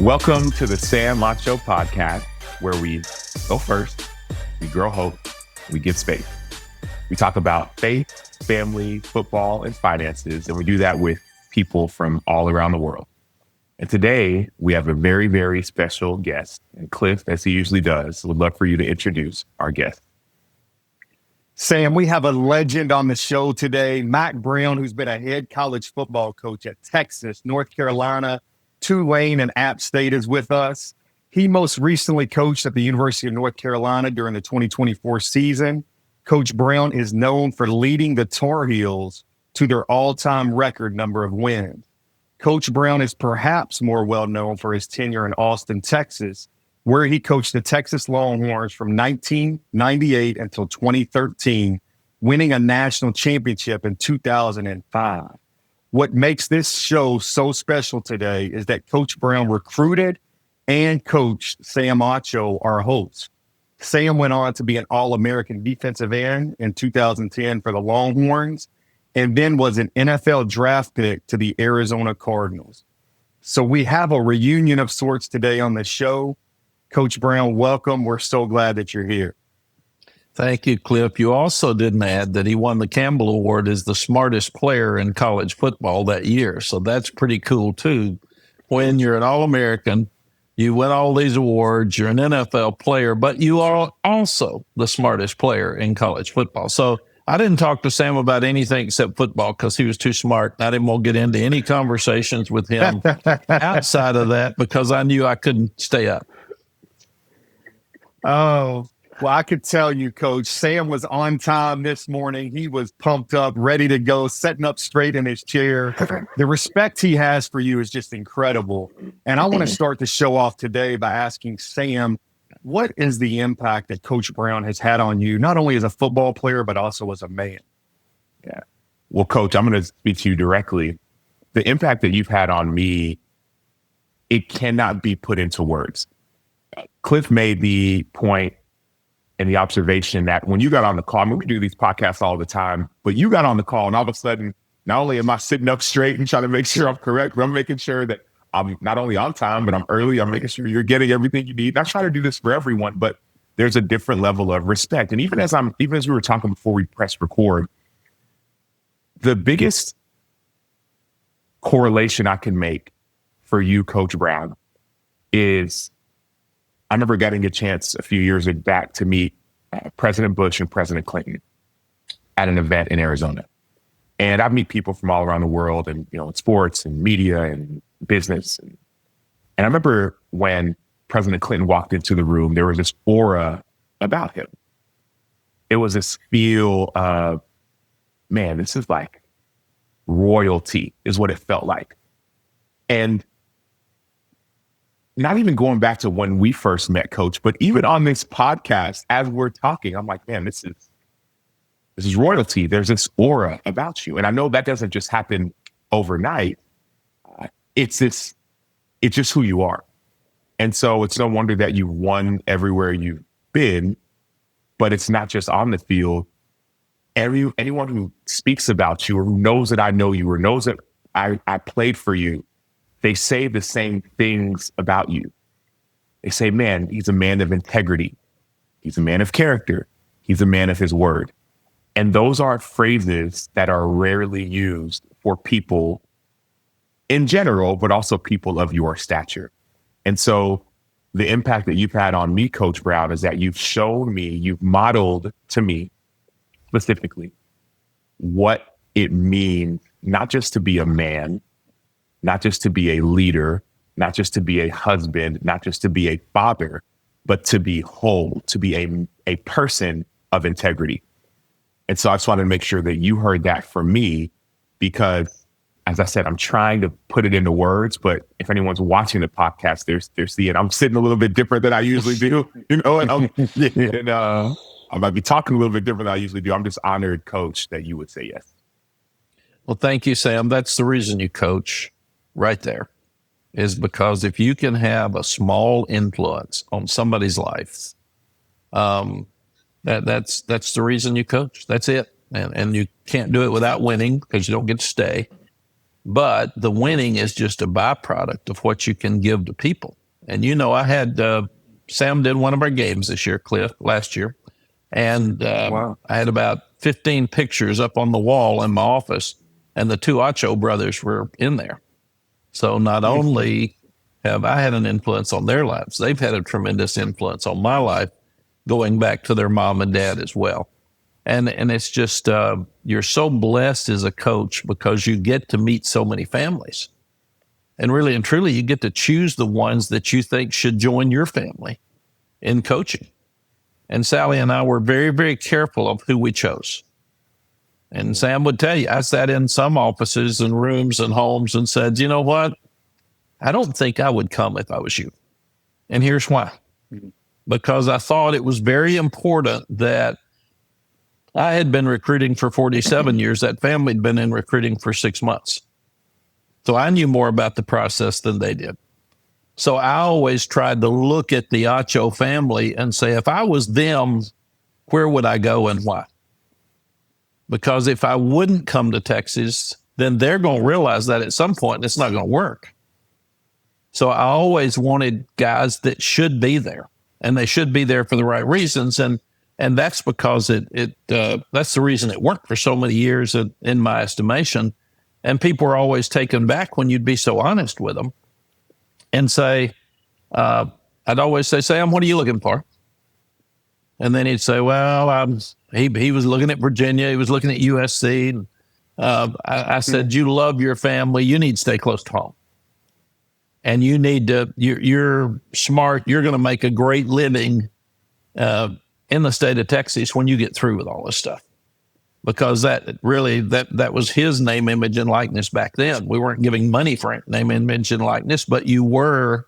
Welcome to the Sam Acho Podcast, where we go first, we grow hope, we give space. We talk about faith, family, football, and finances, and we do that with people from all around the world. And today, we have a very, very special guest, and Clif, as he usually does, would love for you to introduce our guest. Sam, we have a legend on the show today, Mack Brown, who's been a head college football coach at Texas, North Carolina, Tulane, and App State is with us. He most recently coached at the University of North Carolina during the 2024 season. Coach Brown is known for leading the Tar Heels to their all-time record number of wins. Coach Brown is perhaps more well-known for his tenure in Austin, Texas, where he coached the Texas Longhorns from 1998 until 2013, winning a national championship in 2005. What makes this show so special today is that Coach Brown recruited and coached Sam Acho, our host. Sam went on to be an All-American defensive end in 2010 for the Longhorns, and then was an NFL draft pick to the Arizona Cardinals. So we have a reunion of sorts today on the show. Coach Brown, welcome. We're so glad that you're here. Thank you, Clif. You also didn't add that he won the Campbell Award as the smartest player in college football that year. So that's pretty cool, too. When you're an All-American, you win all these awards, you're an NFL player, but you are also the smartest player in college football. So I didn't talk to Sam about anything except football because he was too smart. I didn't want to get into any conversations with him outside of that because I knew I couldn't stay up. Oh, well, I could tell you, Coach, Sam was on time this morning. He was pumped up, ready to go, sitting up straight in his chair. The respect he has for you is just incredible. And I want to start the show off today by asking Sam, what is the impact that Coach Brown has had on you, not only as a football player, but also as a man? Yeah. Well, Coach, I'm going to speak to you directly. The impact that you've had on me, it cannot be put into words. Clif made the point and the observation that when you got on the call, I mean, we do these podcasts all the time, but you got on the call and all of a sudden, not only am I sitting up straight and trying to make sure I'm correct, but I'm making sure that I'm not only on time, but I'm early. I'm making sure you're getting everything you need. And I try to do this for everyone, but there's a different level of respect. And even as we were talking before we pressed record, the biggest correlation I can make for you, Coach Brown, is I remember getting a chance a few years back to meet President Bush and President Clinton at an event in Arizona. And I meet people from all around the world and, in sports and media and business. And I remember when President Clinton walked into the room, there was this aura about him. It was this feel of, man, this is like royalty is what it felt like. And not even going back to when we first met, Coach, but even on this podcast, as we're talking, I'm like, man, this is royalty. There's this aura about you. And I know that doesn't just happen overnight. It's just who you are. And so it's no wonder that you've won everywhere you've been, but it's not just on the field. Anyone who speaks about you or who knows that I know you or knows that I played for you, they say the same things about you. They say, man, he's a man of integrity. He's a man of character. He's a man of his word. And those are phrases that are rarely used for people in general, but also people of your stature. And so the impact that you've had on me, Coach Brown, is that you've shown me, you've modeled to me specifically what it means, not just to be a man, not just to be a leader, not just to be a husband, not just to be a father, but to be whole, to be a person of integrity. And so I just wanted to make sure that you heard that from me because, as I said, I'm trying to put it into words, but if anyone's watching the podcast, there's the, and I'm sitting a little bit different than I usually do, and I might be talking a little bit different than I usually do. I'm just honored, Coach, that you would say yes. Well, thank you, Sam. That's the reason you coach right there, is because if you can have a small influence on somebody's life, that's the reason you coach. That's it. And you can't do it without winning because you don't get to stay. but the winning is just a byproduct of what you can give to people. And, I had Sam did one of our games this year, Clif, last year. And Wow. I had about 15 pictures up on the wall in my office, and the two Acho brothers were in there. So not only have I had an influence on their lives, they've had a tremendous influence on my life, going back to their mom and dad as well. And it's just, you're so blessed as a coach because you get to meet so many families. And really and truly, you get to choose the ones that you think should join your family in coaching. And Sally and I were very, very careful of who we chose. And Sam would tell you, I sat in some offices and rooms and homes and said, you know what? I don't think I would come if I was you. And here's why. Because I thought it was very important that I had been recruiting for 47 years. That family had been in recruiting for 6 months. So I knew more about the process than they did. So I always tried to look at the Acho family and say, if I was them, where would I go and why? Because if I wouldn't come to Texas, then they're going to realize that at some point it's not going to work. So I always wanted guys that should be there, and they should be there for the right reasons. And that's because that's the reason it worked for so many years in my estimation. And people were always taken back when you'd be so honest with them and say, I'd always say, Sam, what are you looking for? And then he'd say, well, he was looking at Virginia. He was looking at USC. I said, you love your family. You need to stay close to home. And you need to, you're smart. You're going to make a great living in the state of Texas when you get through with all this stuff. Because that was his name, image, and likeness back then. We weren't giving money for name, image, and likeness, but you were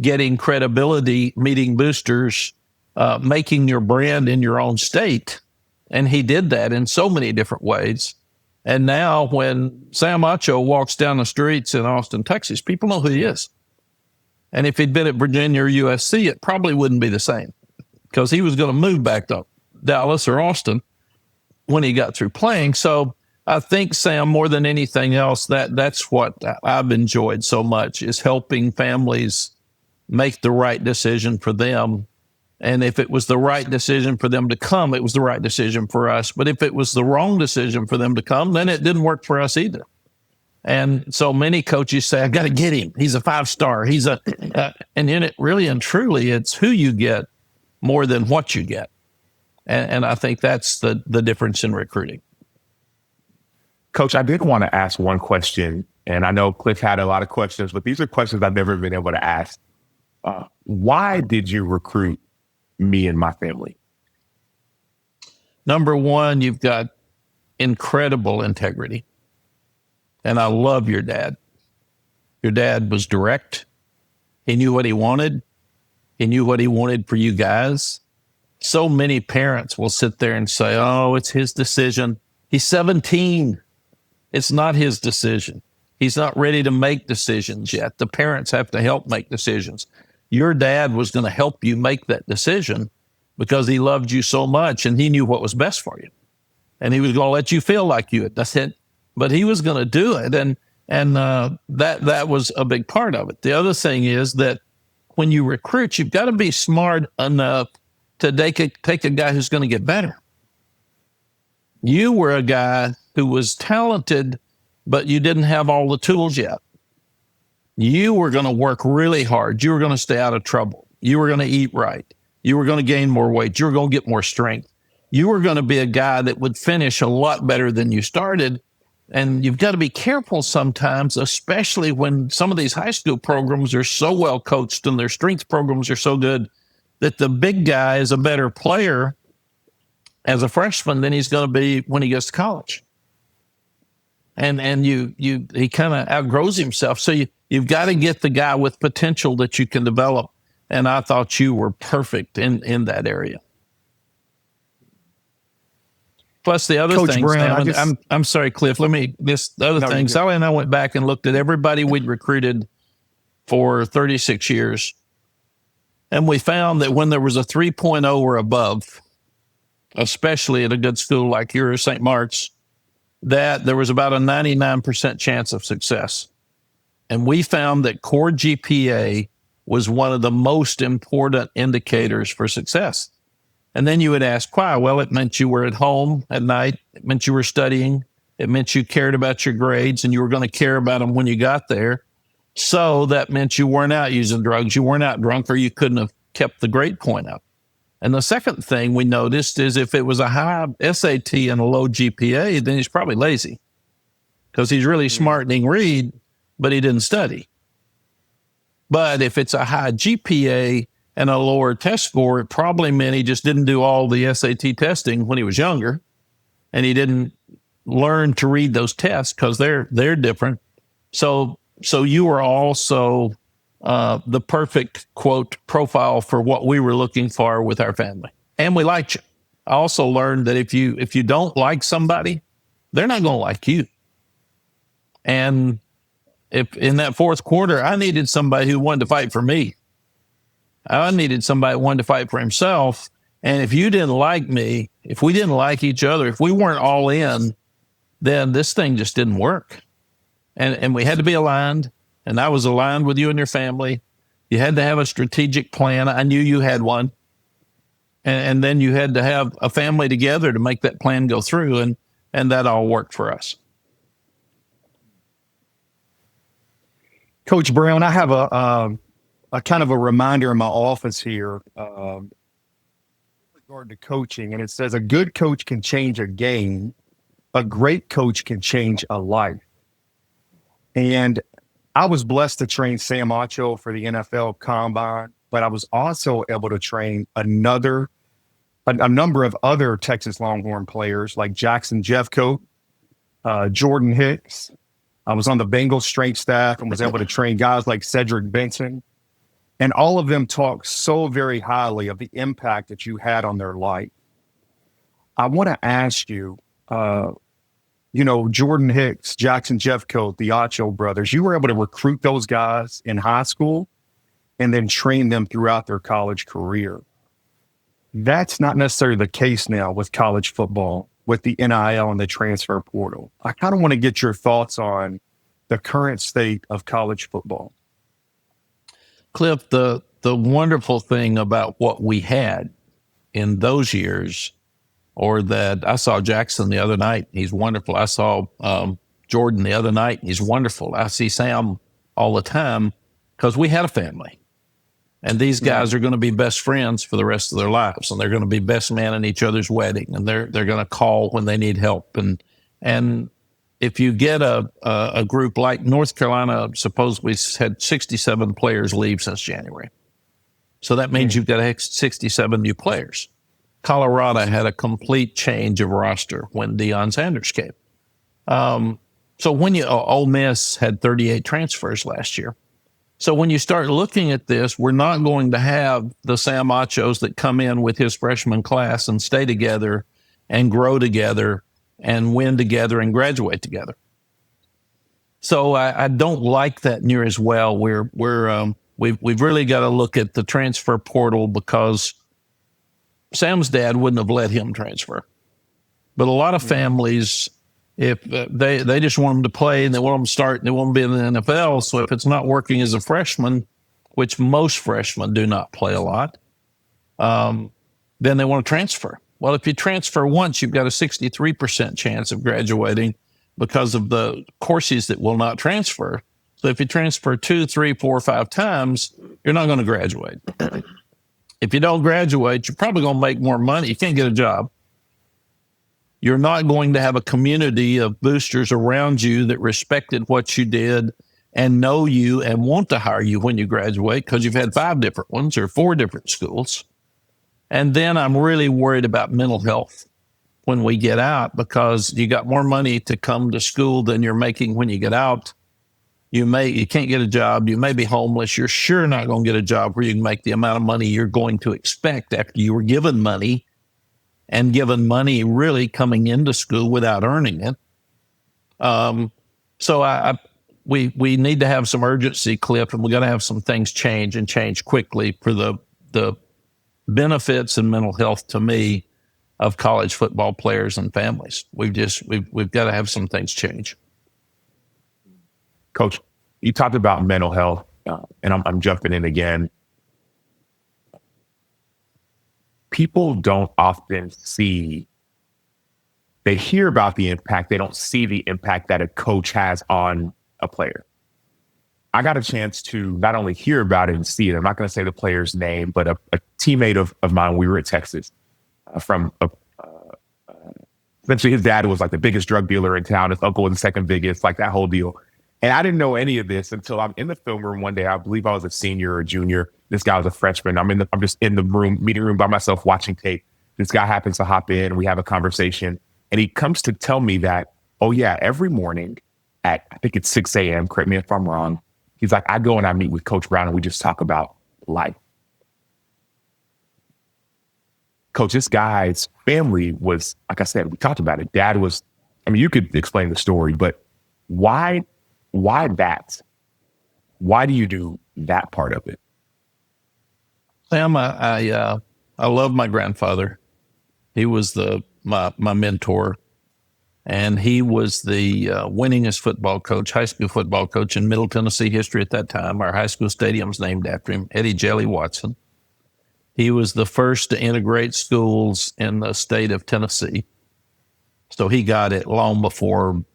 getting credibility, meeting boosters, making your brand in your own state. And he did that in so many different ways. And now when Sam Acho walks down the streets in Austin, Texas, people know who he is. And if he'd been at Virginia or USC, it probably wouldn't be the same because he was going to move back to Dallas or Austin when he got through playing. So I think, Sam, more than anything else, that's what I've enjoyed so much is helping families make the right decision for them. And if it was the right decision for them to come, it was the right decision for us. But if it was the wrong decision for them to come, then it didn't work for us either. And so many coaches say, I got to get him. He's a 5-star. And in it really and truly, it's who you get more than what you get. And I think that's the difference in recruiting. Coach, I did want to ask one question, and I know Clif had a lot of questions, but these are questions I've never been able to ask. Why did you recruit me and my family? Number one, you've got incredible integrity. And I love your dad. Your dad was direct. He knew what he wanted. He knew what he wanted for you guys. So many parents will sit there and say, oh, it's his decision. He's 17. It's not his decision. He's not ready to make decisions yet. The parents have to help make decisions. Your dad was going to help you make that decision because he loved you so much and he knew what was best for you. And he was going to let you feel like you had. That's it. But he was going to do it. And that was a big part of it. The other thing is that when you recruit, you've got to be smart enough to take a guy who's going to get better. You were a guy who was talented, but you didn't have all the tools yet. You were going to work really hard. You were going to stay out of trouble. You were going to eat right. You were going to gain more weight. You were going to get more strength. You were going to be a guy that would finish a lot better than you started. And you've got to be careful sometimes, especially when some of these high school programs are so well coached and their strength programs are so good that the big guy is a better player as a freshman than he's going to be when he gets to college. And he kind of outgrows himself. So you've got to get the guy with potential that you can develop. And I thought you were perfect in that area. Plus the other Coach things, Brown, I'm sorry, Clif, Sally and I went back and looked at everybody we'd recruited for 36 years. And we found that when there was a 3.0 or above, especially at a good school like yours, St. Mark's, that there was about a 99% chance of success. And we found that core GPA was one of the most important indicators for success. And then you would ask why? Well, it meant you were at home at night. It meant you were studying. It meant you cared about your grades and you were going to care about them when you got there. So that meant you weren't out using drugs, you weren't out drunk, or you couldn't have kept the grade point up. And the second thing we noticed is if it was a high SAT and a low GPA, then he's probably lazy because he's really smart and he can read, but he didn't study. But if it's a high GPA and a lower test score, it probably meant he just didn't do all the SAT testing when he was younger, and he didn't learn to read those tests because they're different. So you were also the perfect, quote, profile for what we were looking for with our family. And we liked you. I also learned that if you don't like somebody, they're not going to like you. And if in that fourth quarter, I needed somebody who wanted to fight for me. I needed somebody who wanted to fight for himself. And if you didn't like me, if we didn't like each other, if we weren't all in, then this thing just didn't work. And we had to be aligned. And I was aligned with you and your family. You had to have a strategic plan. I knew you had one. And then you had to have a family together to make that plan go through. And that all worked for us. Coach Brown, I have a kind of a reminder in my office here regard to coaching. And it says a good coach can change a game. A great coach can change a life. And I was blessed to train Sam Acho for the NFL Combine, but I was also able to train a number of other Texas Longhorn players like Jackson Jeffcoat, Jordan Hicks. I was on the Bengals strength staff and was able to train guys like Cedric Benson. And all of them talk so very highly of the impact that you had on their life. I want to ask you, Jordan Hicks, Jackson Jeffcoat, the Acho brothers, you were able to recruit those guys in high school and then train them throughout their college career. That's not necessarily the case now with college football, with the NIL and the transfer portal. I kind of want to get your thoughts on the current state of college football. Clif, the wonderful thing about what we had in those years, or that I saw Jackson the other night, he's wonderful. I saw Jordan the other night, he's wonderful. I see Sam all the time because we had a family. And these guys are going to be best friends for the rest of their lives, and they're going to be best man in each other's wedding, and they're going to call when they need help. And if you get a group like North Carolina, suppose we had 67 players leave since January. So that means you've got 67 new players. Colorado had a complete change of roster when Deion Sanders came. So when Ole Miss had 38 transfers last year. So when you start looking at this, we're not going to have the Sam Achos that come in with his freshman class and stay together and grow together and win together and graduate together. So I don't like that near as well. We've really got to look at the transfer portal because Sam's dad wouldn't have let him transfer. But a lot of families, if they just want them to play and they want them to start and they want them to be in the NFL. So if it's not working as a freshman, which most freshmen do not play a lot, then they want to transfer. Well, if you transfer once, you've got a 63% chance of graduating because of the courses that will not transfer. So if you transfer 2, 3, 4, 5 times, you're not going to graduate. If you don't graduate, you're probably going to make more money. You can't get a job. You're not going to have a community of boosters around you that respected what you did and know you and want to hire you when you graduate because you've had 5 different ones or 4 different schools. And then I'm really worried about mental health when we get out because you got more money to come to school than you're making when you get out. You can't get a job. You may be homeless. You're sure not going to get a job where you can make the amount of money you're going to expect after you were given money. And given money really coming into school without earning it. So we need to have some urgency, Clif, and we got to have some things change and change quickly for the benefits and mental health to me of college football players and families. We've got to have some things change. Coach, you talked about mental health, and I'm jumping in again. People don't often see, they hear about the impact. They don't see the impact that a coach has on a player. I got a chance to not only hear about it and see it. I'm not going to say the player's name, but a teammate of mine, we were at Texas, essentially his dad was like the biggest drug dealer in town. His uncle was the second biggest, like that whole deal. And I didn't know any of this until I'm in the film room one day. I believe I was a senior or junior. This guy was a freshman. I'm just in the meeting room by myself watching tape. This guy happens to hop in and we have a conversation. And he comes to tell me that, oh yeah, every morning at, I think it's 6 a.m., correct me if I'm wrong. He's like, I go and I meet with Coach Brown and we just talk about life. Coach, this guy's family was, like I said, we talked about it. Dad was, I mean, you could explain the story, but why that? Why do you do that part of it? Sam, I love my grandfather. He was my mentor, and he was the winningest football coach, high school football coach in Middle Tennessee history at that time. Our high school stadium's named after him, Eddie Jelly Watson. He was the first to integrate schools in the state of Tennessee. So he got it long before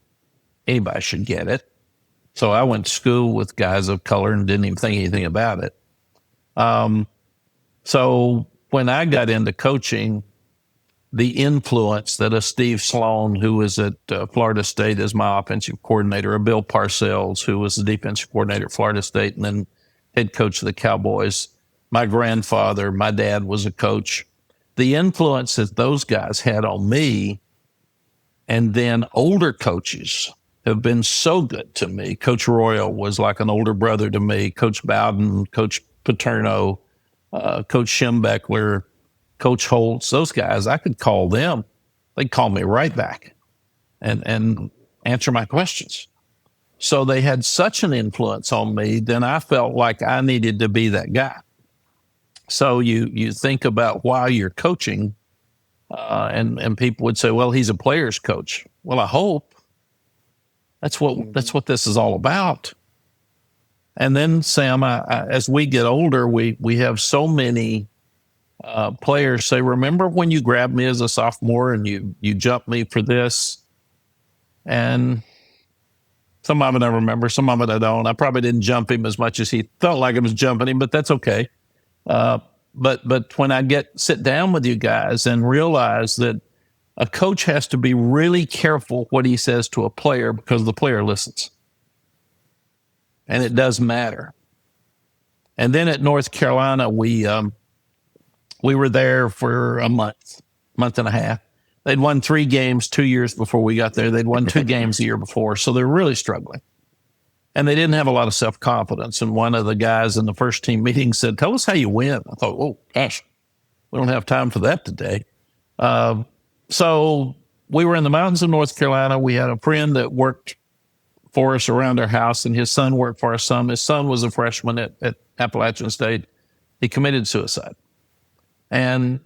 anybody should get it. So I went to school with guys of color and didn't even think anything about it. So when I got into coaching, the influence that a Steve Sloan, who was at Florida State as my offensive coordinator, a Bill Parcells, who was the defensive coordinator at Florida State and then head coach of the Cowboys, my grandfather, my dad was a coach. The influence that those guys had on me, and then older coaches have been so good to me. Coach Royal was like an older brother to me. Coach Bowden, Coach Paterno, Coach Schembeckler, Coach Holtz, those guys, I could call them. They'd call me right back and answer my questions. So they had such an influence on me, then I felt like I needed to be that guy. So you think about why you're coaching, and people would say, well, he's a player's coach. Well, I hope. That's what this is all about. And then, Sam, as we get older, we have so many players say, remember when you grabbed me as a sophomore and you jumped me for this? And some of it I remember, some of it I don't. I probably didn't jump him as much as he felt like I was jumping him, but that's okay. But when I sit down with you guys and realize that a coach has to be really careful what he says to a player because the player listens. And it does matter. And then at North Carolina, we were there for a month and a half. They'd won 3 games 2 years before we got there. They'd won 2 games the year before. So they're really struggling. And they didn't have a lot of self-confidence. And one of the guys in the first team meeting said, tell us how you win. I thought, oh, gosh, we don't have time for that today. So we were in the mountains of North Carolina. We had a friend that worked for us around our house, and his son worked for our son. His son was a freshman at Appalachian State. He committed suicide. And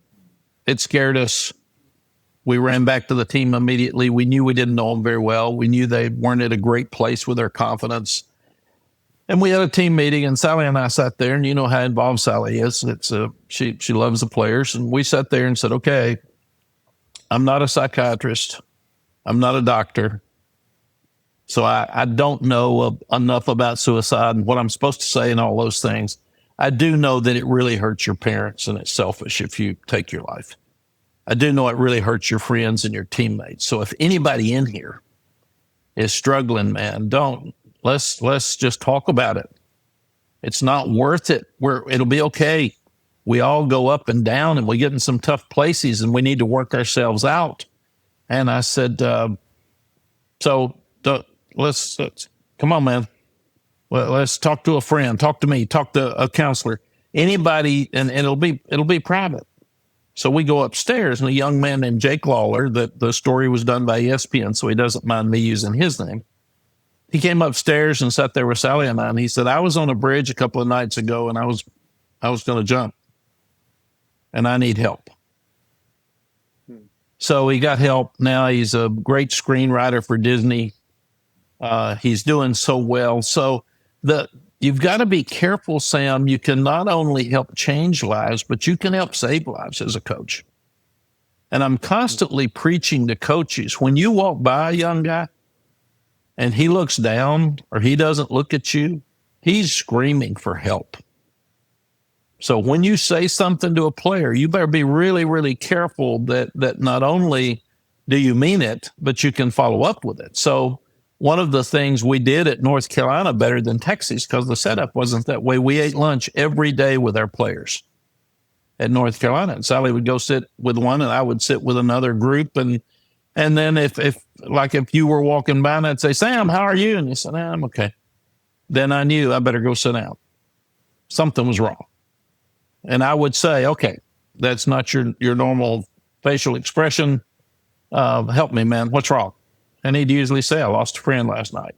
it scared us. We ran back to the team immediately. We knew we didn't know them very well. We knew they weren't at a great place with their confidence. And we had a team meeting, and Sally and I sat there, and you know how involved Sally is. She loves the players. And we sat there and said, okay, I'm not a psychiatrist. I'm not a doctor. So I don't know enough about suicide and what I'm supposed to say and all those things. I do know that it really hurts your parents and it's selfish if you take your life. I do know it really hurts your friends and your teammates. So if anybody in here is struggling, man, let's just talk about it. It's not worth it. It'll be okay. We all go up and down and we get in some tough places and we need to work ourselves out. And I said, let's come on, man. Well, let's talk to a friend, talk to me, talk to a counselor, anybody, and it'll be private. So we go upstairs, and a young man named Jake Lawler, that the story was done by ESPN, so he doesn't mind me using his name. He came upstairs and sat there with Sally and I, and he said, I was on a bridge a couple of nights ago, and I was going to jump, and I need help. So he got help. Now he's a great screenwriter for Disney. He's doing so well. So you've got to be careful, Sam. You can not only help change lives, but you can help save lives as a coach. And I'm constantly preaching to coaches. When you walk by a young guy and he looks down or he doesn't look at you, he's screaming for help. So when you say something to a player, you better be really, really careful that not only do you mean it, but you can follow up with it. So one of the things we did at North Carolina better than Texas, because the setup wasn't that way, we ate lunch every day with our players at North Carolina. And Sally would go sit with one and I would sit with another group. And then if you were walking by and I'd say, Sam, how are you? And you said, I'm okay. Then I knew I better go sit down. Something was wrong. And I would say, okay, that's not your normal facial expression. Help me, man. What's wrong? And he'd usually say, I lost a friend last night.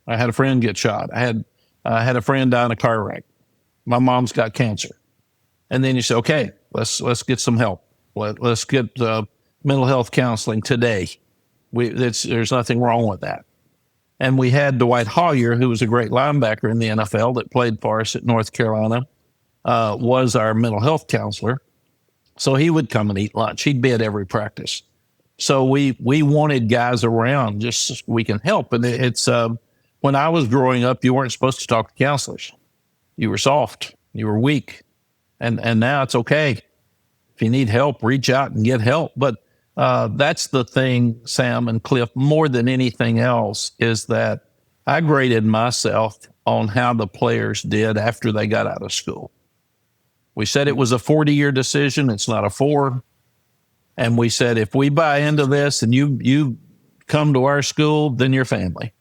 I had a friend get shot. I had a friend die in a car wreck. My mom's got cancer. And then you say, okay, let's get some help. Let's get mental health counseling today. There's nothing wrong with that. And we had Dwight Hollier, who was a great linebacker in the NFL that played for us at North Carolina, was our mental health counselor. So he would come and eat lunch. He'd be at every practice. So we wanted guys around just so we can help. And it's when I was growing up, you weren't supposed to talk to counselors. You were soft. You were weak. And now it's okay. If you need help, reach out and get help. But that's the thing, Sam and Clif, more than anything else, is that I graded myself on how the players did after they got out of school. We said it was a 40-year decision. It's not a 4. And we said, if we buy into this and you come to our school, then you're family.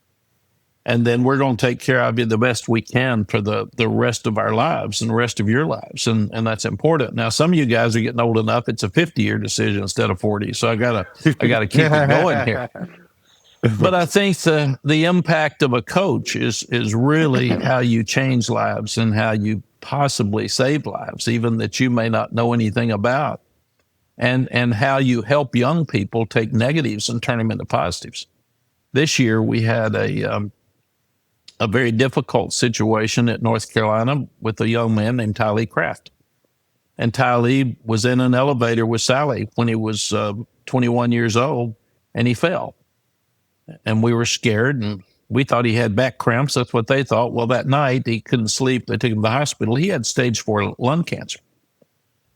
And then we're going to take care of you the best we can for the rest of our lives and the rest of your lives. And that's important. Now, some of you guys are getting old enough. It's a 50-year decision instead of 40. So I gotta keep it going here. But I think the impact of a coach is really how you change lives and how you possibly save lives, even that you may not know anything about, and how you help young people take negatives and turn them into positives. This year, we had a very difficult situation at North Carolina with a young man named Tylee Craft. And Tylee was in an elevator with Sally when he was 21 years old, and he fell. And we were scared, and we thought he had back cramps. That's what they thought. Well, that night, he couldn't sleep. They took him to the hospital. He had stage 4 lung cancer.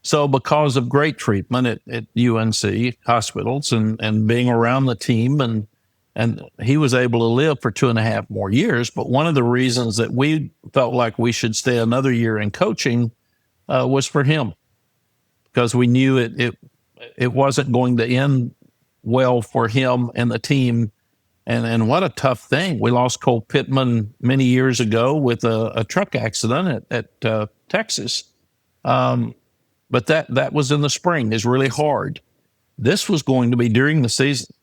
So because of great treatment at UNC hospitals and being around the team, and he was able to live for 2.5 more years. But one of the reasons that we felt like we should stay another year in coaching was for him, because we knew it wasn't going to end well for him and the team. And what a tough thing. We lost Cole Pittman many years ago with a truck accident at Texas. But that was in the spring. It's really hard. This was going to be during the season.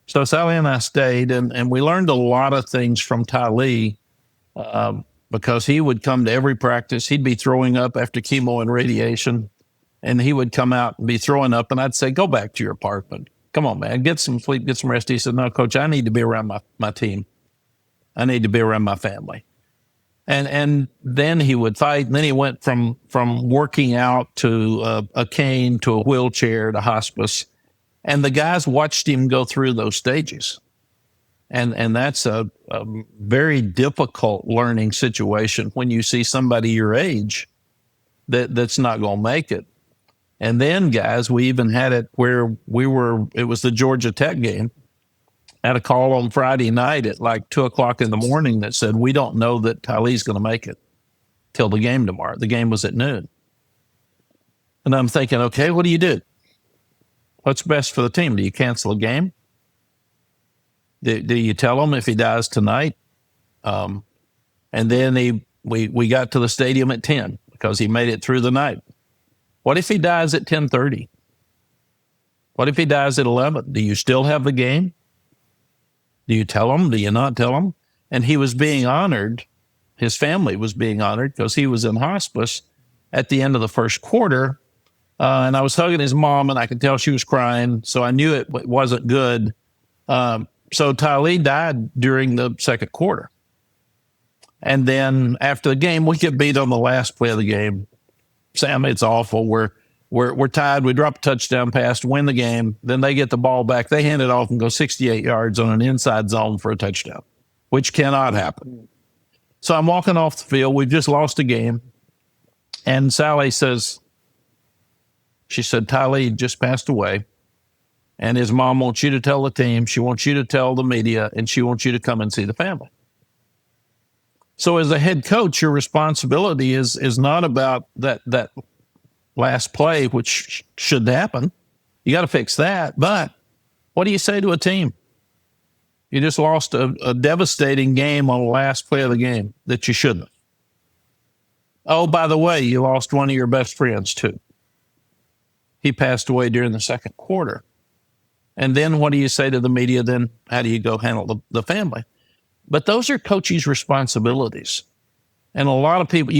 So Sally and I stayed, and we learned a lot of things from Tylee because he would come to every practice. He'd be throwing up after chemo and radiation, and he would come out and be throwing up, and I'd say, go back to your apartment. Come on, man, get some sleep, get some rest. He said, no, Coach, I need to be around my team. I need to be around my family. And then he would fight, and then he went from working out to a cane to a wheelchair to hospice. And the guys watched him go through those stages. And that's a very difficult learning situation when you see somebody your age that's not going to make it. And then, guys, we even had it where it was the Georgia Tech game. I had a call on Friday night at like 2:00 in the morning that said, we don't know that Tylee's going to make it till the game tomorrow. The game was at noon. And I'm thinking, okay, what do you do? What's best for the team? Do you cancel a game? Do you tell him if he dies tonight? And then we got to the stadium at 10 because he made it through the night. What if he dies at 10:30? What if he dies at 11? Do you still have the game? Do you tell him? Do you not tell him? And he was being honored. His family was being honored because he was in hospice at the end of the first quarter. And I was hugging his mom, and I could tell she was crying, so I knew it wasn't good. So Tylee died during the second quarter. And then after the game, we get beat on the last play of the game. Sam, it's awful. We're tied. We drop a touchdown pass to win the game. Then they get the ball back. They hand it off and go 68 yards on an inside zone for a touchdown, which cannot happen. So I'm walking off the field. We've just lost a game. And Sally says, she said, Tylee just passed away. And his mom wants you to tell the team. She wants you to tell the media, and she wants you to come and see the family. So as a head coach, your responsibility is not about that last play, which should happen. You got to fix that. But what do you say to a team? You just lost a devastating game on the last play of the game that you shouldn't have. Oh, by the way, you lost one of your best friends too. He passed away during the second quarter. And then what do you say to the media? Then how do you go handle the family? But those are coaches' responsibilities. And a lot of people,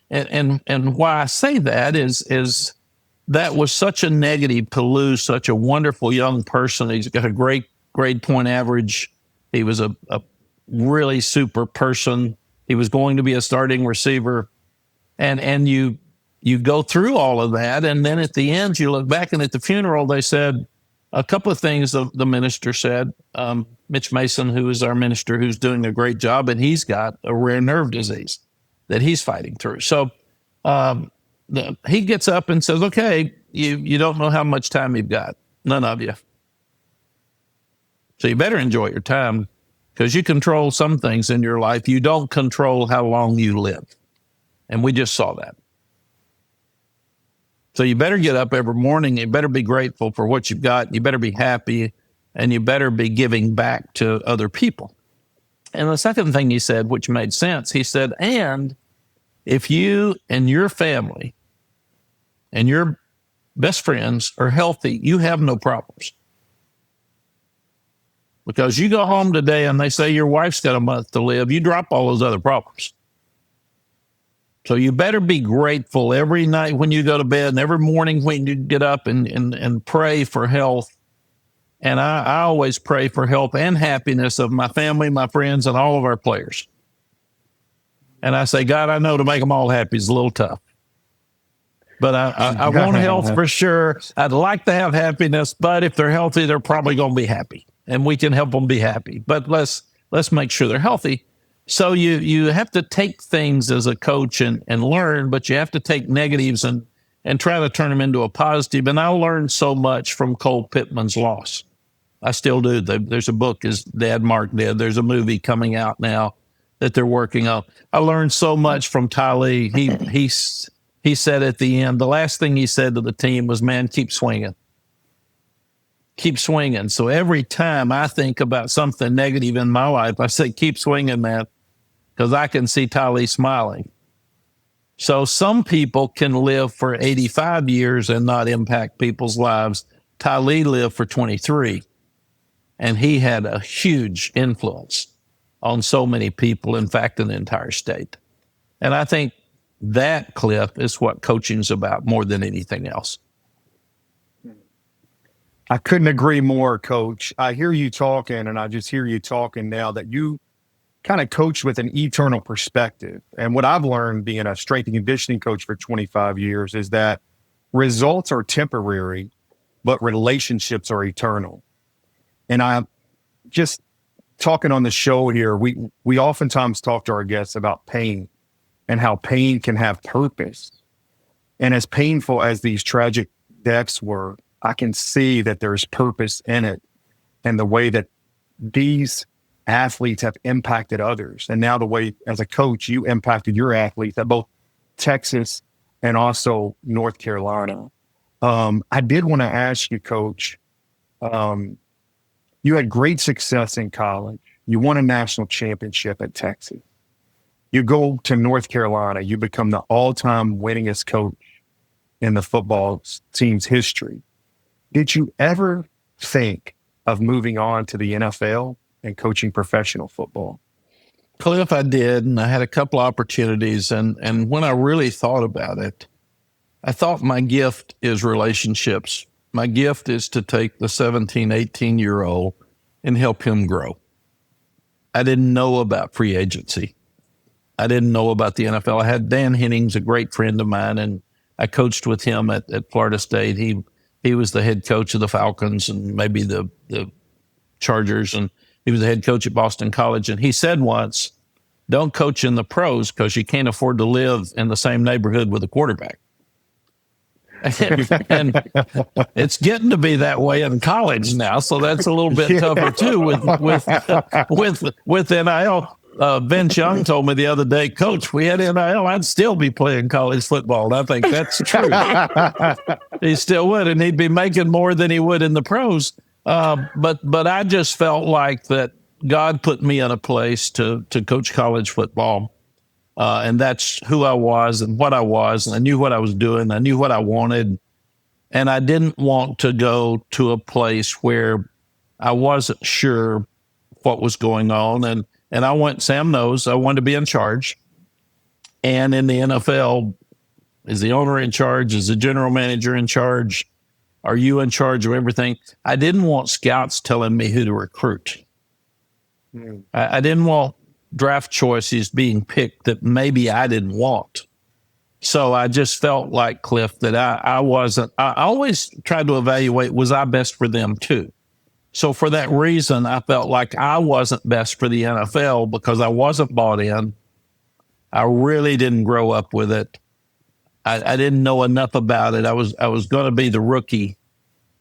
and why I say that is that was such a negative to lose such a wonderful young person. He's got a great grade point average. He was a really super person. He was going to be a starting receiver. And you go through all of that. And then at the end, you look back, and at the funeral, they said a couple of things the minister said. Mitch Mason, who is our minister, who's doing a great job, and he's got a rare nerve disease that he's fighting through. So he gets up and says, okay, you don't know how much time you've got. None of you. So you better enjoy your time, because you control some things in your life. You don't control how long you live. And we just saw that. So you better get up every morning. You better be grateful for what you've got. You better be happy, and you better be giving back to other people. And the second thing he said, which made sense, he said, and if you and your family and your best friends are healthy, you have no problems. Because you go home today and they say your wife's got a month to live, you drop all those other problems. So you better be grateful every night when you go to bed and every morning when you get up and pray for health. And I always pray for health and happiness of my family, my friends, and all of our players. And I say, God, I know to make them all happy is a little tough. But I want health for sure. I'd like to have happiness, but if they're healthy, they're probably going to be happy. And we can help them be happy. But let's make sure they're healthy. So you have to take things as a coach and learn, but you have to take negatives and try to turn them into a positive. And I learned so much from Cole Pittman's loss. I still do. There's a book his dad, Mark, did. There's a movie coming out now that they're working on. I learned so much from Tylee. He said at the end, the last thing he said to the team was, man, keep swinging. Keep swinging. So every time I think about something negative in my life, I say, keep swinging, man, because I can see Tylee smiling. So some people can live for 85 years and not impact people's lives. Tylee lived for 23, and he had a huge influence on so many people, in fact, in the entire state. And I think that, Clif, is what coaching's about more than anything else. I couldn't agree more, Coach. I hear you talking, and I just hear you talking now that you kind of coach with an eternal perspective. And what I've learned being a strength and conditioning coach for 25 years is that results are temporary, but relationships are eternal. And I'm just talking on the show here, we oftentimes talk to our guests about pain and how pain can have purpose. And as painful as these tragic deaths were, I can see that there's purpose in it and the way that these athletes have impacted others. And now the way, as a coach, you impacted your athletes at both Texas and also North Carolina. I did want to ask you, Coach, you had great success in college. You won a national championship at Texas. You go to North Carolina, you become the all-time winningest coach in the football team's history. Did you ever think of moving on to the NFL and coaching professional football? Clif, I did, and I had a couple opportunities. And when I really thought about it, I thought my gift is relationships. My gift is to take the 17, 18-year-old and help him grow. I didn't know about free agency. I didn't know about the NFL. I had Dan Hennings, a great friend of mine, and I coached with him at Florida State. He was the head coach of the Falcons and maybe the Chargers, and he was the head coach at Boston College. And he said once, don't coach in the pros because you can't afford to live in the same neighborhood with a quarterback. And it's getting to be that way in college now, so that's a little bit tougher too with NIL. Vince Young told me the other day, Coach, we had NIL, I'd still be playing college football. And I think that's true. He still would, and he'd be making more than he would in the pros. But I just felt like that God put me in a place to coach college football. And that's who I was and what I was. And I knew what I was doing. I knew what I wanted. And I didn't want to go to a place where I wasn't sure what was going on. And I went, Sam knows, I wanted to be in charge. And in the NFL, is the owner in charge? Is the general manager in charge? Are you in charge of everything? I didn't want scouts telling me who to recruit. I didn't want draft choices being picked that maybe I didn't want. So I just felt like, Clif, that I always tried to evaluate, was I best for them too? So for that reason, I felt like I wasn't best for the NFL because I wasn't bought in. I really didn't grow up with it. I didn't know enough about it. I was going to be the rookie.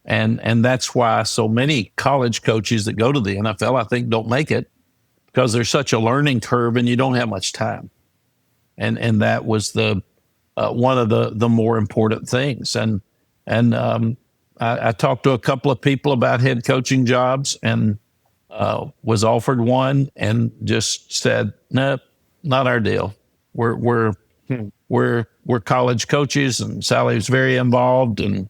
And that's why so many college coaches that go to the NFL, I think, don't make it, because there's such a learning curve and you don't have much time. And that was the one of the more important things. And I talked to a couple of people about head coaching jobs and was offered one and just said, no, not our deal. We're college coaches, and Sally was very involved, and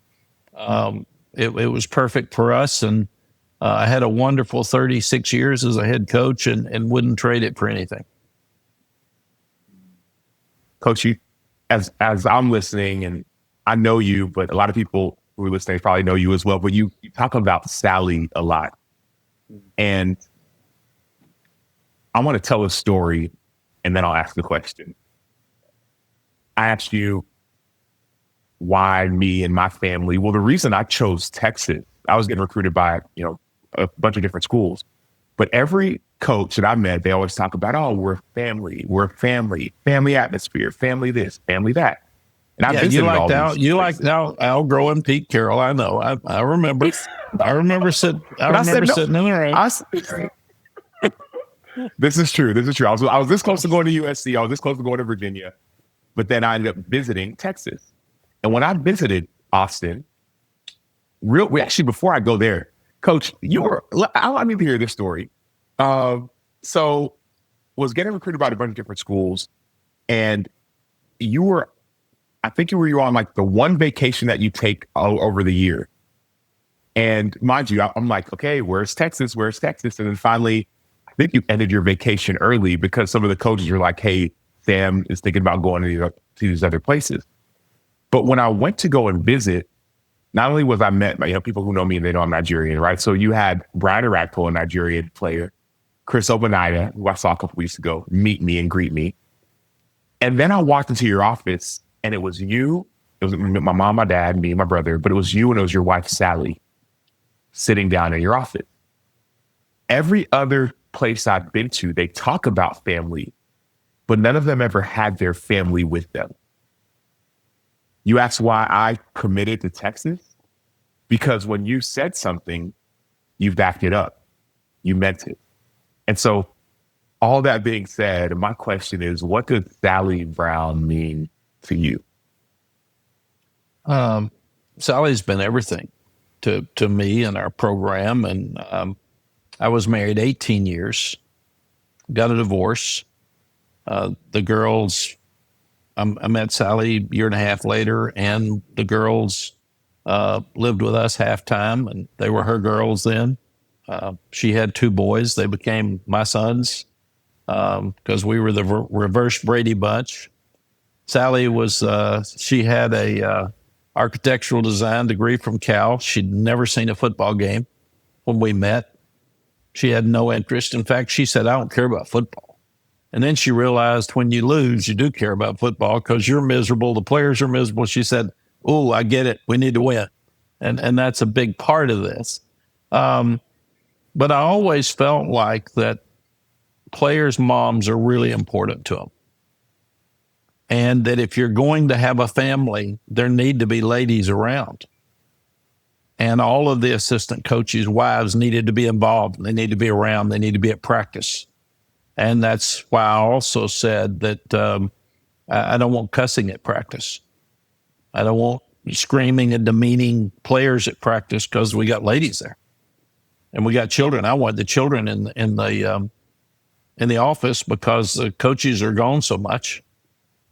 it was perfect for us. And I had a wonderful 36 years as a head coach and wouldn't trade it for anything. Coach, you, as I'm listening, and I know you, but a lot of people who are listening probably know you as well, but you talk about Sally a lot. And I want to tell a story, and then I'll ask the question. I asked you why me and my family. Well, the reason I chose Texas, I was getting recruited by, a bunch of different schools. But every coach that I met, they always talk about, oh, we're family atmosphere, family this, family that. And I visited all these. You liked Al Groh and Pete Carroll. I know. I remember. I remember sitting in the room. This is true. I was this close to going to USC. I was this close to going to Virginia. But then I ended up visiting Texas. And when I visited Austin, actually, before I go there, Coach, I need to hear this story. So was getting recruited by a bunch of different schools, and I think you were on like the one vacation that you take over the year. And mind you, I'm like, okay, where's Texas? And then finally, I think you ended your vacation early because some of the coaches were like, hey, Sam is thinking about going to these other places. But when I went to go and visit, not only was I met by people who know me and they know I'm Nigerian, right? So you had Brian Arakpo, a Nigerian player, Chris Obanida, who I saw a couple weeks ago, meet me and greet me. And then I walked into your office, and it was you. It was my mom, my dad, me, my brother, but it was you and it was your wife, Sally, sitting down in your office. Every other place I've been to, they talk about family, but none of them ever had their family with them. You asked why I committed to Texas? Because when you said something, you backed it up. You meant it. And so all that being said, my question is, what does Sally Brown mean to you? Sally's been everything to me and our program. And I was married 18 years, got a divorce. The girls, I met Sally a year and a half later, and the girls lived with us half time, and they were her girls then. She had two boys. They became my sons because we were the reverse Brady bunch. Sally was, she had a architectural design degree from Cal. She'd never seen a football game when we met. She had no interest. In fact, she said, I don't care about football. And then she realized when you lose, you do care about football because you're miserable. The players are miserable. She said, oh, I get it. We need to win. And that's a big part of this. But I always felt like that players' moms are really important to them. And that if you're going to have a family, there need to be ladies around. And all of the assistant coaches' wives needed to be involved. They need to be around. They need to be at practice. And that's why I also said that I don't want cussing at practice. I don't want screaming and demeaning players at practice because we got ladies there. And we got children. I want the children in the office because the coaches are gone so much.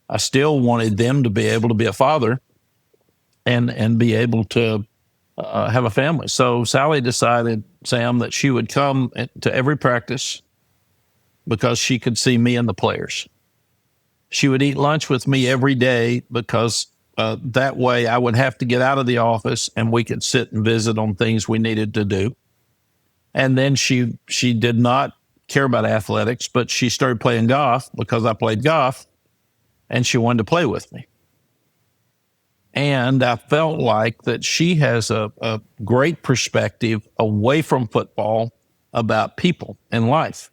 I still wanted them to be able to be a father and be able to have a family. So Sally decided, Sam, that she would come to every practice because she could see me and the players. She would eat lunch with me every day because that way I would have to get out of the office and we could sit and visit on things we needed to do. And then she did not care about athletics, but she started playing golf because I played golf. And she wanted to play with me. And I felt like that she has a great perspective away from football about people and life.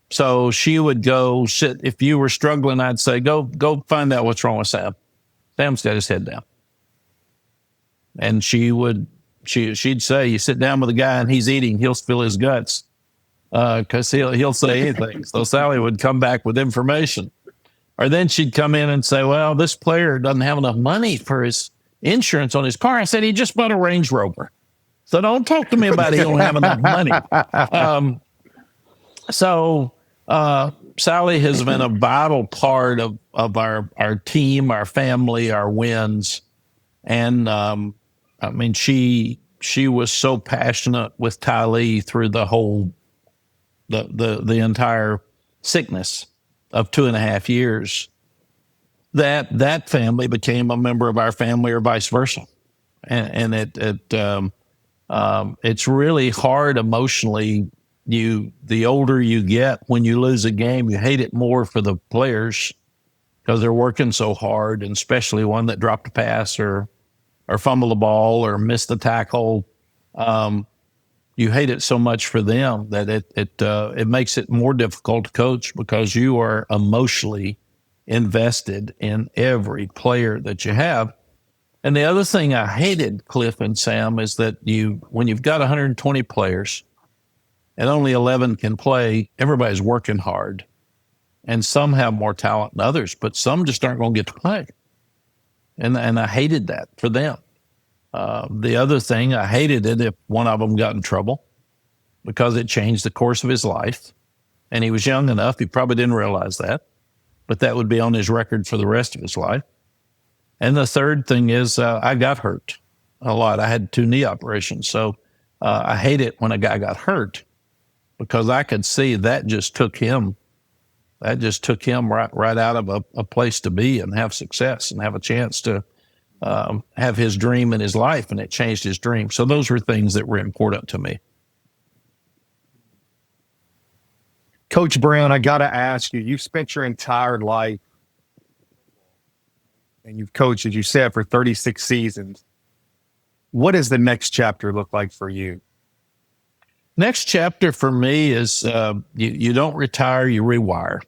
So she would go sit, if you were struggling, I'd say, go find out what's wrong with Sam. Sam's got his head down. And she'd say, you sit down with a guy and he's eating, he'll spill his guts because he'll say anything. So Sally would come back with information. Or then she'd come in and say, well, this player doesn't have enough money for his insurance on his car. I said, he just bought a Range Rover. So don't talk to me about he don't have enough money. So Sally has been a vital part of our team, our family, our wins. And she was so passionate with Tylee through the whole, the entire sickness of 2.5 years, that family became a member of our family or vice versa. And it's really hard emotionally. The older you get, when you lose a game, you hate it more for the players because they're working so hard, and especially one that dropped a pass or fumbled the ball or missed the tackle. You hate it so much for them that it makes it more difficult to coach because you are emotionally invested in every player that you have. And the other thing I hated, Clif and Sam, is that when you've got 120 players and only 11 can play, everybody's working hard. And some have more talent than others, but some just aren't going to get to play. And I hated that for them. The other thing, I hated it if one of them got in trouble because it changed the course of his life. And he was young enough, he probably didn't realize that, but that would be on his record for the rest of his life. And the third thing is I got hurt a lot. I had 2 knee operations. So I hate it when a guy got hurt because I could see that just took him right out of a place to be and have success and have a chance to have his dream in his life, and it changed his dream. So those were things that were important to me. Coach Brown, I got to ask you, you've spent your entire life and you've coached, as you said, for 36 seasons. What does the next chapter look like for you? Next chapter for me is you don't retire, you rewire.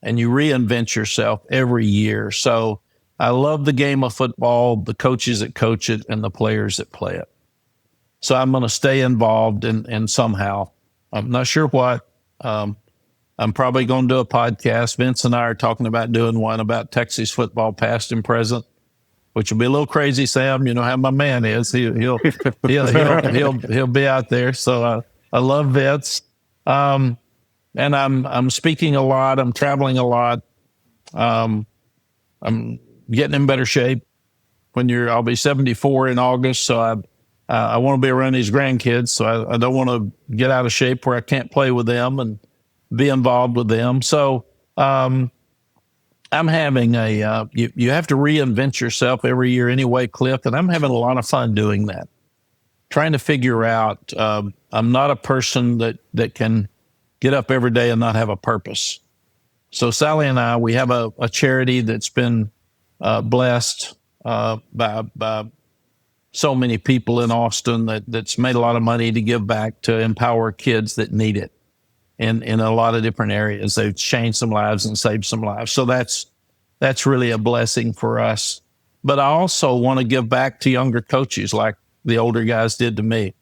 And you reinvent yourself every year. So I love the game of football, the coaches that coach it, and the players that play it. So I'm going to stay involved in somehow. I'm not sure what. I'm probably going to do a podcast. Vince and I are talking about doing one about Texas football, past and present, which will be a little crazy, Sam. You know how my man is. He'll be out there. So I love Vince. And I'm speaking a lot. I'm traveling a lot. I'm getting in better shape. I'll be 74 in August. So I want to be around these grandkids. So I don't want to get out of shape where I can't play with them and be involved with them. So I'm having you have to reinvent yourself every year anyway, Cliff, and I'm having a lot of fun doing that. Trying to figure out, I'm not a person that can get up every day and not have a purpose. So Sally and I, we have a charity that's been blessed by so many people in Austin that's made a lot of money to give back to empower kids that need it in a lot of different areas. They've changed some lives and saved some lives. So that's really a blessing for us. But I also want to give back to younger coaches like the older guys did to me.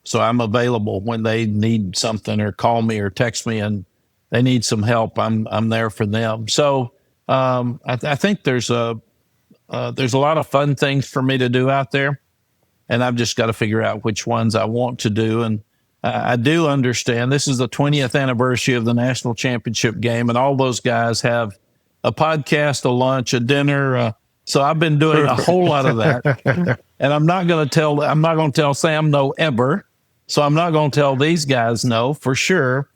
So I'm available when they need something or call me or text me and they need some help. I'm there for them. So I think there's a lot of fun things for me to do out there, and I've just got to figure out which ones I want to do. And I do understand this is the 20th anniversary of the national championship game, and all those guys have a podcast, a lunch, a dinner. So I've been doing a whole lot of that, and I'm not going to tell Sam no ever. So I'm not going to tell these guys no for sure.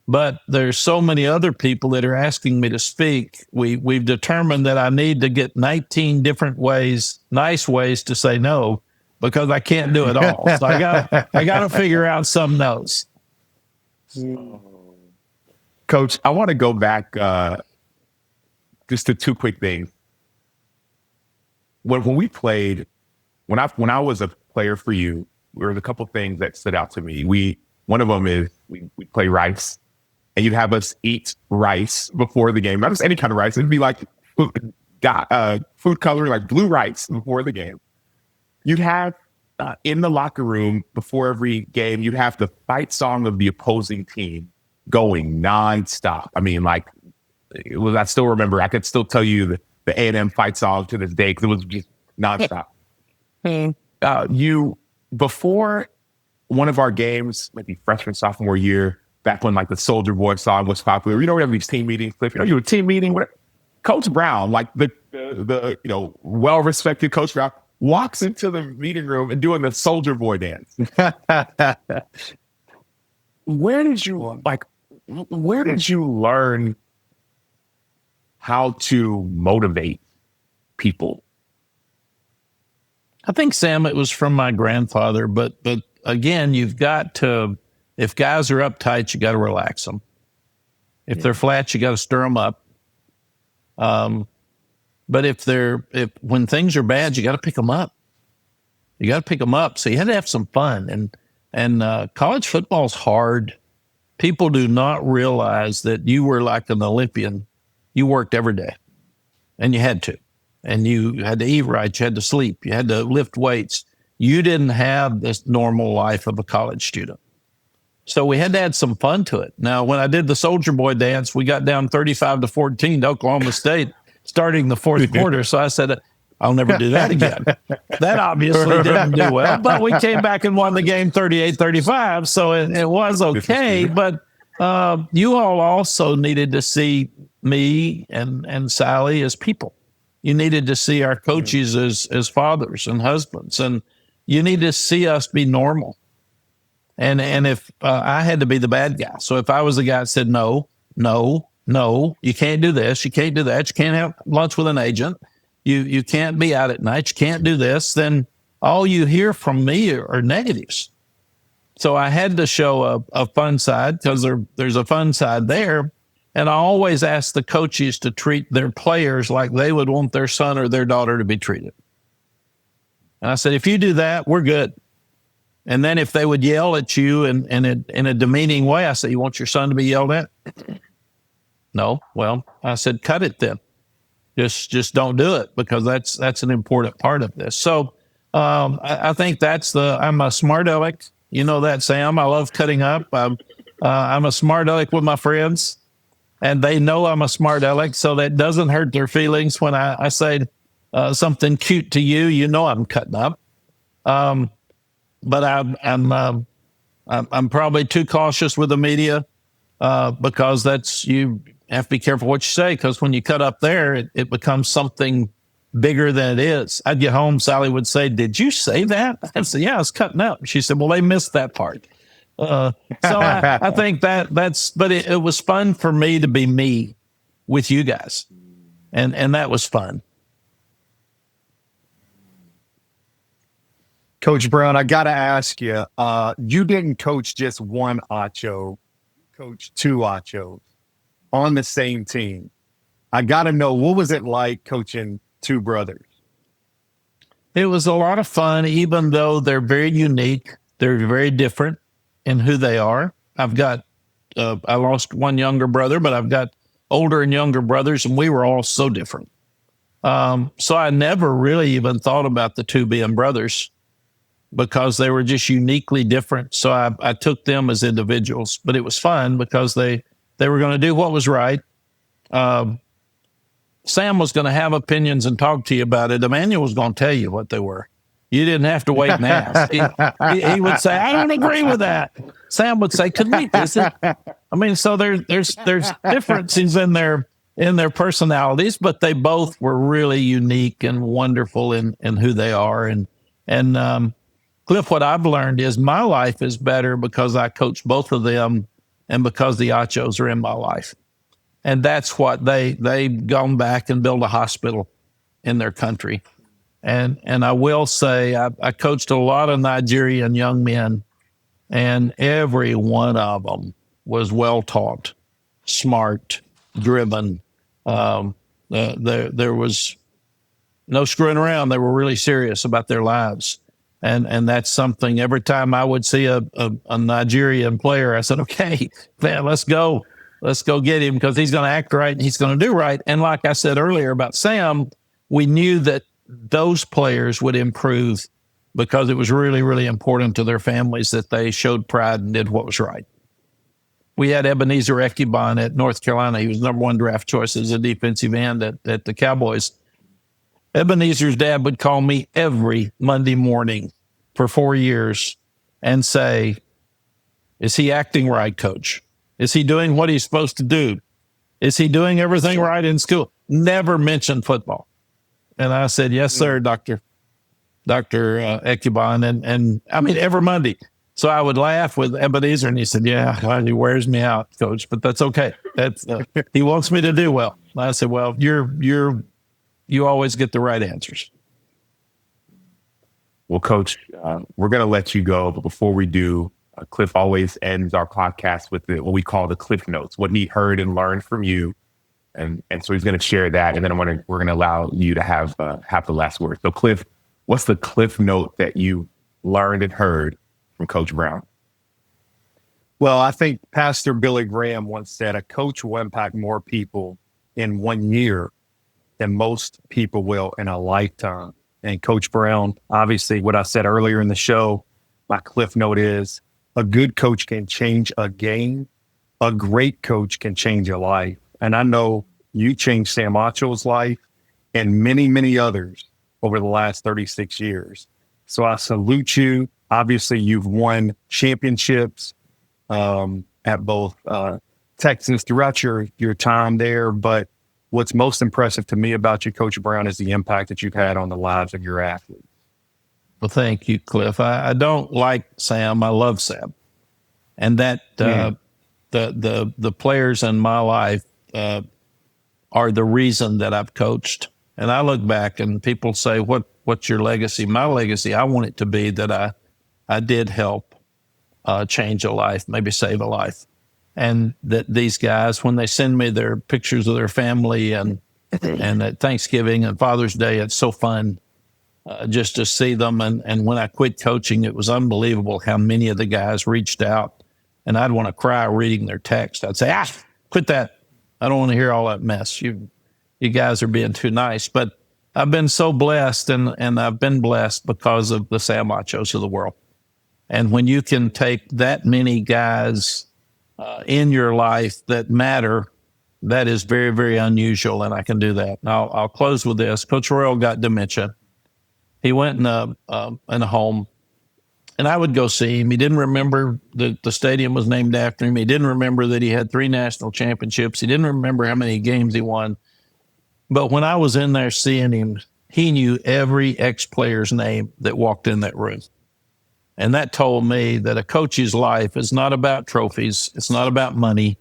But there's so many other people that are asking me to speak. We've determined that I need to get 19 different ways, nice ways to say no, because I can't do it all. So I got to figure out some no's. Coach, I want to go back just to two quick things. When we played, when I was a player for you, there was a couple things that stood out to me. One of them is we play rice. And you'd have us eat rice before the game. Not just any kind of rice. It'd be like food coloring, like blue rice before the game. You'd have in the locker room before every game, you'd have the fight song of the opposing team going nonstop. I mean, like, I still remember, I could still tell you the A&M fight song to this day because it was just nonstop. Before one of our games, maybe freshman, sophomore year, back when like the Soldier Boy song was popular, we have these team meetings, Cliff. You a team meeting with Coach Brown, like the well-respected Coach Brown, walks into the meeting room and doing the Soldier Boy dance. Where did you learn how to motivate people? I think, Sam, it was from my grandfather, but again, you've got to, if guys are uptight, you got to relax them. If they're flat, you got to stir them up. But if when things are bad, you got to pick them up. You got to pick them up. So you had to have some fun. And college football's hard. People do not realize that you were like an Olympian. You worked every day, and you had to. And you had to eat right. You had to sleep. You had to lift weights. You didn't have this normal life of a college student. So we had to add some fun to it. Now, when I did the Soldier Boy dance, we got down 35-14 to Oklahoma State starting the fourth quarter. So I said, I'll never do that again. That obviously didn't do well, but we came back and won the game 38-35. So it was okay. But you all also needed to see me and Sally as people. You needed to see our coaches as fathers and husbands, and you need to see us be normal. And if I had to be the bad guy, so if I was the guy that said, no, you can't do this, you can't do that, you can't have lunch with an agent, you can't be out at night, you can't do this, then all you hear from me are negatives. So I had to show a fun side because there's a fun side there. And I always ask the coaches to treat their players like they would want their son or their daughter to be treated. And I said, if you do that, we're good. And then if they would yell at you in a demeaning way, I said, you want your son to be yelled at? No. Well, I said, cut it then. Just don't do it, because that's an important part of this. So I think I'm a smart aleck. You know that, Sam. I love cutting up. I'm a smart aleck with my friends, and they know I'm a smart aleck, so that doesn't hurt their feelings when I say something cute to you. You know I'm cutting up. But I'm probably too cautious with the media because you have to be careful what you say, because when you cut up there, it becomes something bigger than it is. I'd get home, Sally would say, "Did you say that?" I'd say, "Yeah, I was cutting up." She said, "Well, they missed that part." So I think but it was fun for me to be me with you guys. And that was fun. Coach Brown, I got to ask you, you didn't coach just one Acho, you coached two Achos on the same team. I got to know, what was it like coaching two brothers? It was a lot of fun, even though they're very unique. They're very different in who they are. I've got, I lost one younger brother, but I've got older and younger brothers, and we were all so different. So I never really even thought about the two being brothers because they were just uniquely different. So I took them as individuals, but it was fun because they were going to do what was right. Sam was going to have opinions and talk to you about it. Emmanuel was going to tell you what they were. You didn't have to wait and ask. He would say, I don't agree with that. Sam would say, could we visit? I mean, so there's differences in their personalities, but they both were really unique and wonderful in who they are. And Clif, what I've learned is my life is better because I coach both of them and because the Achos are in my life. And that's what they've gone back and built a hospital in their country. And I will say I coached a lot of Nigerian young men, and every one of them was well taught, smart, driven. There was no screwing around. They were really serious about their lives. And that's something every time I would see a Nigerian player, I said, okay, man, let's go get him because he's going to act right and he's going to do right. And like I said earlier about Sam, we knew that those players would improve because it was really, really important to their families that they showed pride and did what was right. We had Ebenezer Ekibon at North Carolina. He was #1 draft choice as a defensive end at the Cowboys. Ebenezer's dad would call me every Monday morning for 4 years and say, is he acting right, Coach? Is he doing what he's supposed to do? Is he doing everything right in school? Never mentioned football. And I said, yes, sir, Dr. Ekibon. And I mean, every Monday. So I would laugh with Ebenezer, and he said, yeah, he wears me out, Coach, but that's okay. That's he wants me to do well. And I said, well, you always get the right answers. Well, Coach, we're going to let you go. But before we do, Clif always ends our podcast with what we call the Clif Notes, what he heard and learned from you. And so he's going to share that. And then we're going to allow you to have the last word. So, Clif, what's the Clif Note that you learned and heard from Coach Brown? Well, I think Pastor Billy Graham once said, a coach will impact more people in 1 year than most people will in a lifetime. And Coach Brown, obviously what I said earlier in the show, my Clif Note is a good coach can change a game. A great coach can change a life. And I know you changed Sam Acho's life and many, many others over the last 36 years. So I salute you. Obviously, you've won championships at both Texas throughout your time there. But what's most impressive to me about you, Coach Brown, is the impact that you've had on the lives of your athletes. Well, thank you, Clif. I don't like Sam. I love Sam. And that the players in my life are the reason that I've coached. And I look back and people say, what's your legacy? My legacy, I want it to be that I did help change a life, maybe save a life. And that these guys, when they send me their pictures of their family and at Thanksgiving and Father's Day, it's so fun just to see them. And when I quit coaching, it was unbelievable how many of the guys reached out. And I'd want to cry reading their text. I'd say, quit that. I don't want to hear all that mess. You guys are being too nice. But I've been so blessed, and I've been blessed because of the Sam Achos of the world. And when you can take that many guys in your life that matter, that is very, very unusual, and I can do that. Now, I'll close with this. Coach Royal got dementia. He went in a home, and I would go see him. He didn't remember that the stadium was named after him. He didn't remember that he had 3 national championships. He didn't remember how many games he won. But when I was in there seeing him, he knew every ex-player's name that walked in that room. And that told me that a coach's life is not about trophies. It's not about money.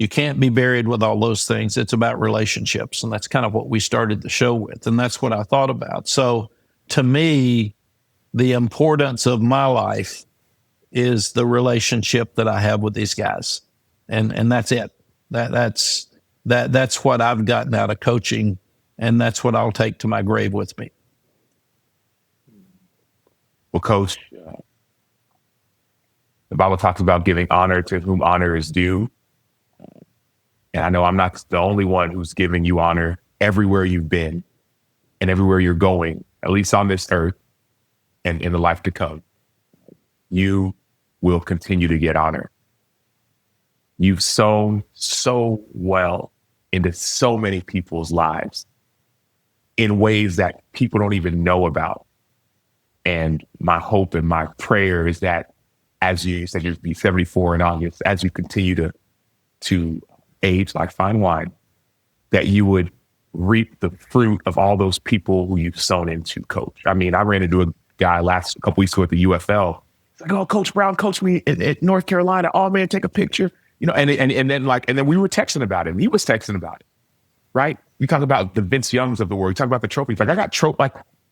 You can't be buried with all those things. It's about relationships. And that's kind of what we started the show with. And that's what I thought about. So to me, the importance of my life is the relationship that I have with these guys. And that's it. That's what I've gotten out of coaching. And that's what I'll take to my grave with me. Well, Coach, the Bible talks about giving honor to whom honor is due. And I know I'm not the only one who's giving you honor everywhere you've been and everywhere you're going, at least on this earth and in the life to come. You will continue to get honor. You've sown so well into so many people's lives in ways that people don't even know about. And my hope and my prayer is that as you said, you'll be 74 in August, as you continue to age like fine wine, that you would reap the fruit of all those people who you've sown into, Coach. I mean, I ran into a guy a couple weeks ago at the UFL. It's like, oh, Coach Brown coached me at North Carolina. Oh man, take a picture. You know, and then we were texting about it. And he was texting about it, right? We talk about the Vince Youngs of the world. We talk about the trophies. Like I got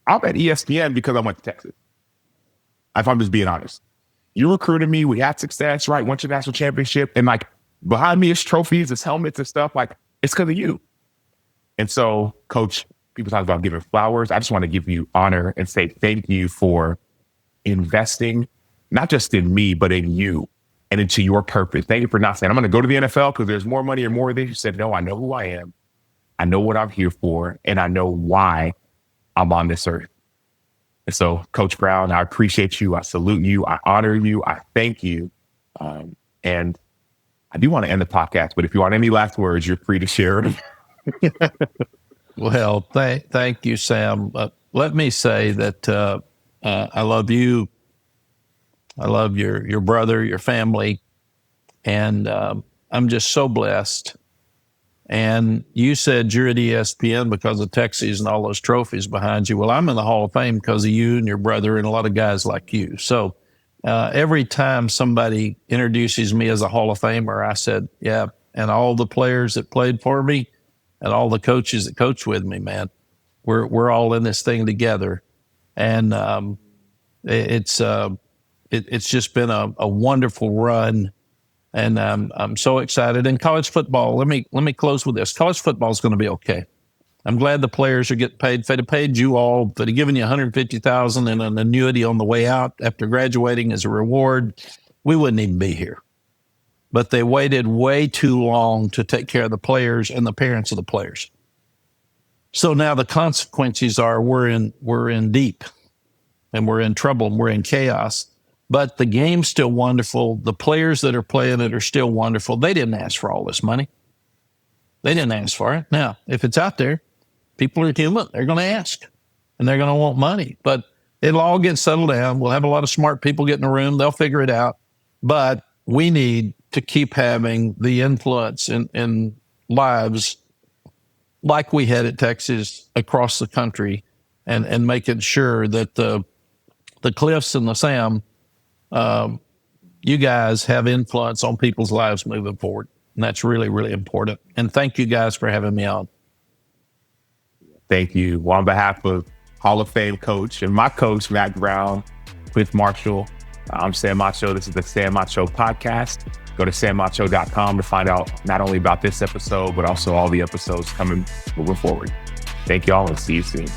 I'm at ESPN because I went to Texas. If I'm just being honest, you recruited me. We had success, right? Went to the national championship, and like behind me is trophies, is helmets and stuff. Like it's because of you. And so, Coach, people talk about giving flowers. I just want to give you honor and say thank you for investing, not just in me, but in you and into your purpose. Thank you for not saying, I'm going to go to the NFL because there's more money or more of this. You said, no, I know who I am. I know what I'm here for, and I know why I'm on this earth. And so, Coach Brown, I appreciate you. I salute you. I honor you. I thank you. And I do want to end the podcast, but if you want any last words, you're free to share them. Well, thank you, Sam. Let me say that I love you. I love your brother, your family, and I'm just so blessed. And you said you're at ESPN because of Texas and all those trophies behind you. Well, I'm in the Hall of Fame because of you and your brother and a lot of guys like you. So every time somebody introduces me as a Hall of Famer, I said, yeah, and all the players that played for me and all the coaches that coached with me, man, we're all in this thing together. And it's just been a wonderful run. And I'm so excited. And college football, let me close with this. College football is going to be okay. I'm glad the players are getting paid. If they'd have paid you all, if they'd have given you $150,000 and an annuity on the way out after graduating as a reward, we wouldn't even be here. But they waited way too long to take care of the players and the parents of the players. So now the consequences are we're in deep, and we're in trouble, and we're in chaos. But the game's still wonderful. The players that are playing it are still wonderful. They didn't ask for all this money. They didn't ask for it. Now, if it's out there, people are human. They're going to ask, and they're going to want money. But it'll all get settled down. We'll have a lot of smart people get in the room. They'll figure it out. But we need to keep having the influence in lives like we had at Texas across the country, and making sure that the Clifs and the Sam, you guys have influence on people's lives moving forward. And that's really, really important. And thank you guys for having me on. Thank you. Well, on behalf of Hall of Fame coach and my coach, Mack Brown, Clif Marshall, I'm Sam Acho. This is the Sam Acho Podcast. Go to samacho.com to find out not only about this episode, but also all the episodes moving forward. Thank y'all, and see you soon.